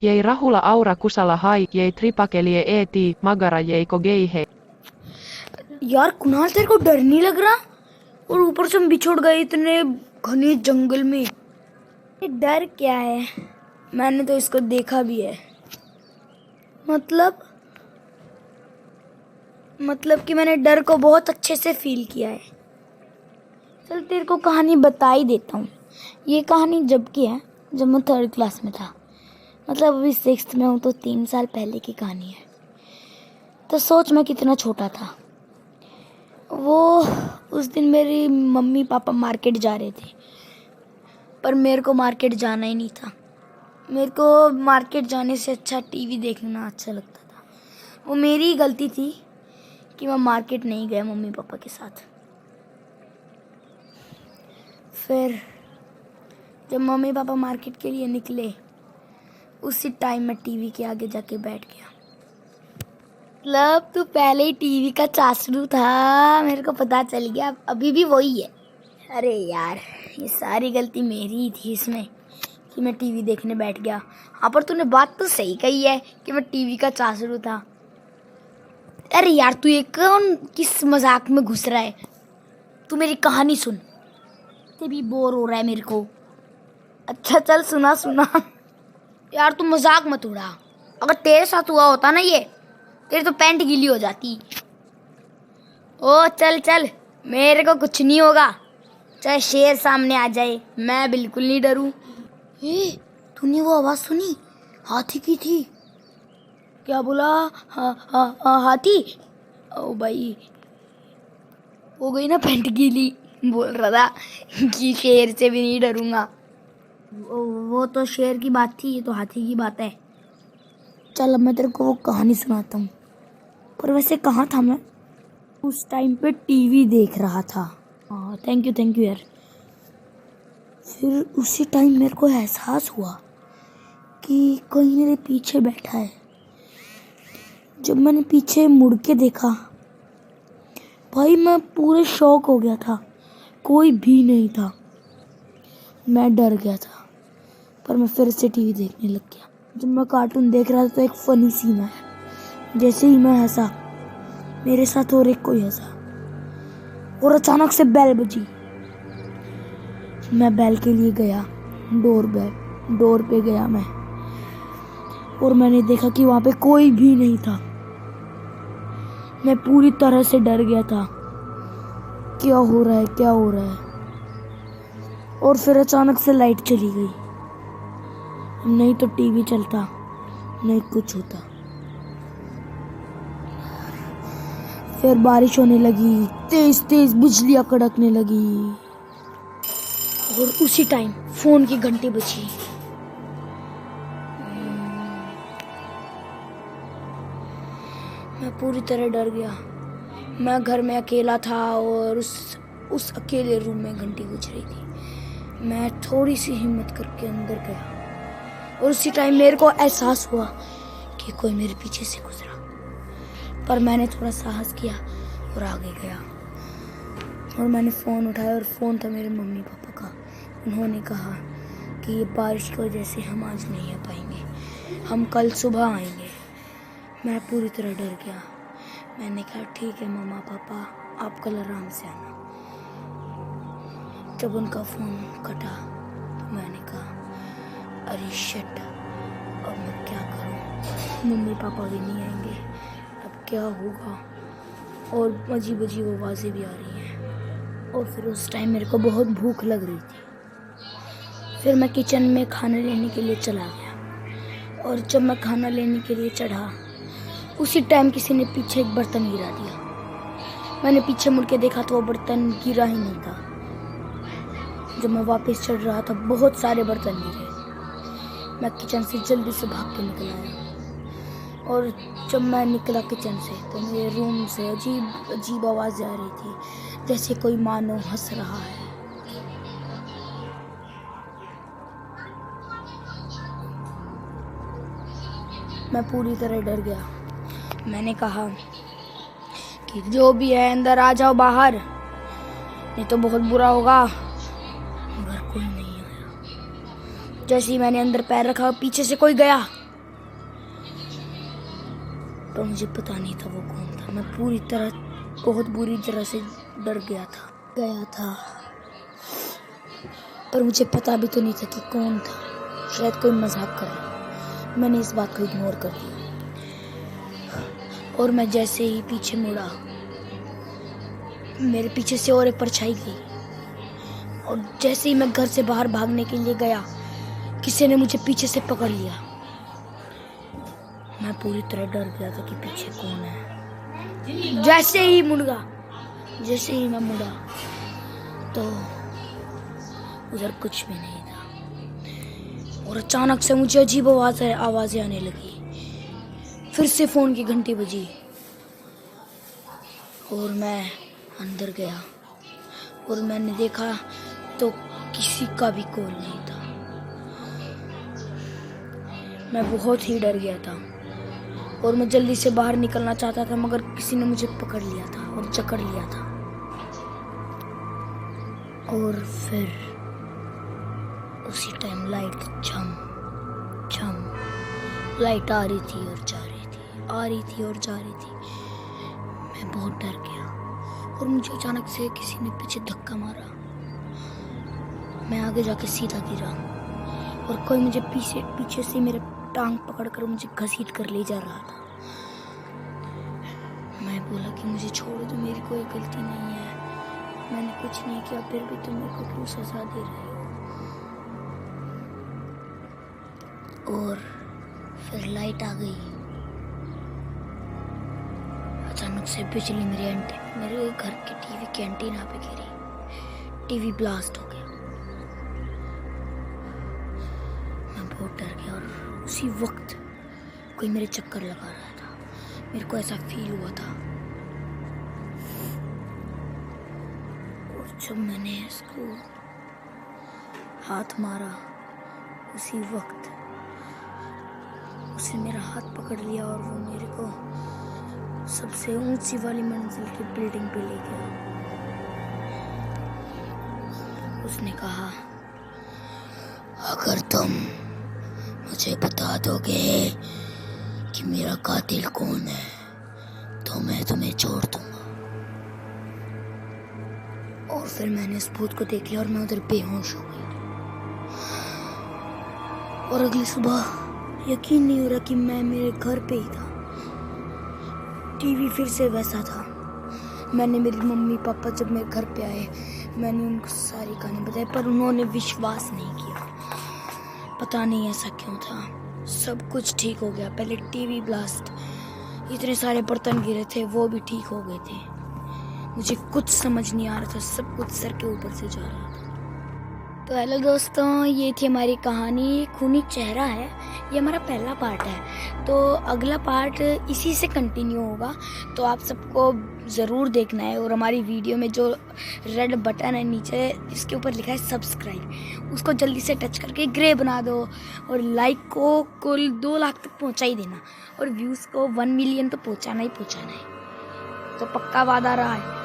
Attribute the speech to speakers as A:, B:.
A: Jei Rahula Aura Kusala Hai, jei Tripakelie Eti, Magara jei Kogeihe.
B: यार कुणाल, तेरे को डर नहीं लग रहा? और ऊपर से हम बिछुड़ गए इतने घने जंगल में। ये डर क्या है? मैंने तो इसको देखा भी है। मतलब कि मैंने डर को बहुत अच्छे से फील किया है। चल तेरे को कहानी बता ही देता हूँ। ये कहानी जब की है, जब मैं 3rd क्लास में था। मतलब अभी 6th में हूँ, तो 3 साल पहले की कहानी है। तो सोच मैं कितना छोटा था। वो उस दिन मेरी मम्मी पापा मार्केट जा रहे थे, पर मेरे को मार्केट जाना ही नहीं था। मेरे को मार्केट जाने से अच्छा टीवी देखना अच्छा लगता था। वो मेरी ही गलती थी कि मैं मार्केट नहीं गया मम्मी पापा के साथ। फिर जब मम्मी पापा मार्केट के लिए निकले, उसी टाइम मैं टीवी के आगे जाके बैठ गया। मतलब तू पहले ही टीवी का चासरू था, मेरे को पता चल गया। अभी भी वही है। अरे यार, ये सारी गलती मेरी ही थी इसमें कि मैं टीवी देखने बैठ गया। हाँ, पर तूने बात तो सही कही है कि मैं टीवी का चासरू था। अरे यार, तू ये कौन किस मजाक में घुस रहा है? तू मेरी कहानी सुन। ते भी बोर हो रहा है मेरे को। अच्छा चल सुना सुना। यार तू मजाक मत उड़ा। अगर तेरे साथ हुआ होता ना ये, तेरी तो पैंट गीली हो जाती। ओ चल चल, मेरे को कुछ नहीं होगा। चाहे शेर सामने आ जाए, मैं बिल्कुल नहीं डरूं। तूने वो आवाज सुनी? हाथी की थी। क्या बोला? हाथी? ओ भाई, हो गई ना पैंट गीली। बोल रहा था कि शेर से भी नहीं डरूंगा। वो तो शेर की बात थी, ये तो हाथी की बात है। चल अब मैं तेरे को वो कहानी सुनाता हूँ। पर वैसे कहाँ था मैं? उस टाइम पे टीवी देख रहा था। हाँ, थैंक यू यार। फिर उसी टाइम मेरे को एहसास हुआ कि कोई मेरे पीछे बैठा है। जब मैंने पीछे मुड़ के देखा, भाई मैं पूरे शॉक हो गया था। कोई भी नहीं था। मैं डर गया था, पर मैं फिर से टीवी देखने लग गया। जब मैं कार्टून देख रहा था तो एक फनी सीन आया। जैसे ही मैं हंसा, मेरे साथ और एक कोई हंसा, और अचानक से बेल बजी। मैं बेल के लिए गया, डोर पे गया मैं, और मैंने देखा कि वहां पे कोई भी नहीं था। मैं पूरी तरह से डर गया था। क्या हो रहा है, क्या हो रहा है? और फिर अचानक से लाइट चली गई। नहीं तो टीवी चलता, नहीं कुछ होता। फिर बारिश होने लगी, तेज तेज बिजलियां कड़कने लगी, और उसी टाइम फोन की घंटी बजी। मैं पूरी तरह डर गया। मैं घर में अकेला था और उस अकेले रूम में घंटी बज रही थी। मैं थोड़ी सी हिम्मत करके अंदर गया, और उसी टाइम मेरे को एहसास हुआ कि कोई मेरे पीछे से गुजरा। पर मैंने थोड़ा साहस किया और आगे गया, और मैंने फ़ोन उठाया, और फ़ोन था मेरे मम्मी पापा का। उन्होंने कहा कि ये बारिश की वजह से हम आज नहीं आ पाएंगे, हम कल सुबह आएंगे। मैं पूरी तरह डर गया। मैंने कहा ठीक है मम्मा पापा, आप कल आराम से आना। जब उनका फ़ोन कटा तो मैंने कहा अरे शिट, अब मैं क्या करूं? मम्मी पापा भी नहीं आएंगे, अब क्या होगा? और अजीब अजीब आवाज़ें भी आ रही हैं। और फिर उस टाइम मेरे को बहुत भूख लग रही थी। फिर मैं किचन में खाना लेने के लिए चला गया, और जब मैं खाना लेने के लिए चढ़ा, उसी टाइम किसी ने पीछे एक बर्तन गिरा दिया। मैंने पीछे मुड़ के देखा तो वो बर्तन गिरा ही नहीं था। जब मैं वापस चढ़ रहा था, बहुत सारे बर्तन गिरे। मैं किचन से जल्दी से भाग के निकल आया, और जब मैं निकला किचन से तो मेरे रूम से अजीब अजीब आवाज़ें आ रही थी, जैसे कोई मानो हंस रहा है। मैं पूरी तरह डर गया। मैंने कहा कि जो भी है अंदर आ जाओ बाहर, नहीं तो बहुत बुरा होगा। मगर कोई नहीं आया। जैसे ही मैंने अंदर पैर रखा, पीछे से कोई गया, पर मुझे पता नहीं था वो कौन था। मैं बहुत बुरी तरह से डर गया था, पर मुझे पता भी तो नहीं था कि कौन था। शायद कोई मजाक कर रहा। मैंने इस बात को इग्नोर कर दिया और मैं जैसे ही पीछे मुड़ा, मेरे पीछे से और एक परछाई गई और जैसे ही मैं घर से बाहर भागने के लिए गया, किसी ने मुझे पीछे से पकड़ लिया। मैं पूरी तरह डर गया था कि पीछे कौन है। जैसे ही मैं मुड़ा तो उधर कुछ भी नहीं था और अचानक से मुझे अजीब आवाजें आने लगी। फिर से फोन की घंटी बजी और मैं अंदर गया और मैंने देखा तो किसी का भी कॉल नहीं था। मैं बहुत ही डर गया था और मैं जल्दी से बाहर निकलना चाहता था, मगर किसी ने मुझे पकड़ लिया था और जकड़ लिया था। और फिर उसी टाइम लाइट लाइट आ रही थी और जा रही थी। मैं बहुत डर गया और मुझे अचानक से किसी ने पीछे धक्का मारा। मैं आगे जाके सीधा गिरा और कोई मुझे पीछे से मेरे टांग पकड़कर मुझे घसीट कर ले जा रहा था। मैं बोला कि मुझे छोड़ दो, मेरी कोई गलती नहीं है, मैंने कुछ नहीं किया, फिर भी तुम मेरे को क्यों सजा दे रहे हो। और फिर लाइट आ गई। अचानक से बिजली मेरे घर के टीवी की एंटीना पे गिरी। टीवी ब्लास्ट हो गया। मैं बहुत डर गया और उसी वक्त कोई मेरे चक्कर लगा रहा था। मेरे को ऐसा फील हुआ था। और जब मैंने इसको हाथ मारा, उसी वक्त उसने मेरा हाथ पकड़ लिया और वो मेरे को सबसे ऊंची वाली मंजिल की बिल्डिंग पे ले गया। उसने कहा, अगर तुम मुझे बता दोगे कि मेरा कातिल कौन है तो मैं तुम्हें छोड़ दूंगा। और फिर मैंने इस भूत को देख लिया और मैं उधर बेहोश हो गया। और अगली सुबह यकीन नहीं हो रहा कि मैं मेरे घर पे ही था। टीवी फिर से वैसा था। मैंने मेरी मम्मी पापा जब मेरे घर पे आए, मैंने उनको सारी कहानी बताई, पर उन्होंने विश्वास नहीं किया। पता नहीं ऐसा क्यों था। सब कुछ ठीक हो गया। पहले टीवी ब्लास्ट, इतने सारे बर्तन गिरे थे, वो भी ठीक हो गए थे। मुझे कुछ समझ नहीं आ रहा था, सब कुछ सर के ऊपर से जा रहा था। तो हेलो दोस्तों, ये थी हमारी कहानी खूनी चेहरा है। ये हमारा पहला पार्ट है, तो अगला पार्ट इसी से कंटिन्यू होगा। तो आप सबको ज़रूर देखना है। और हमारी वीडियो में जो रेड बटन है नीचे, इसके ऊपर लिखा है सब्सक्राइब, उसको जल्दी से टच करके ग्रे बना दो। और लाइक को कुल 2 लाख तक पहुंचा ही देना और व्यूज़ को 1 मिलियन तो पहुंचाना ही है। तो पक्का वादा रहा है।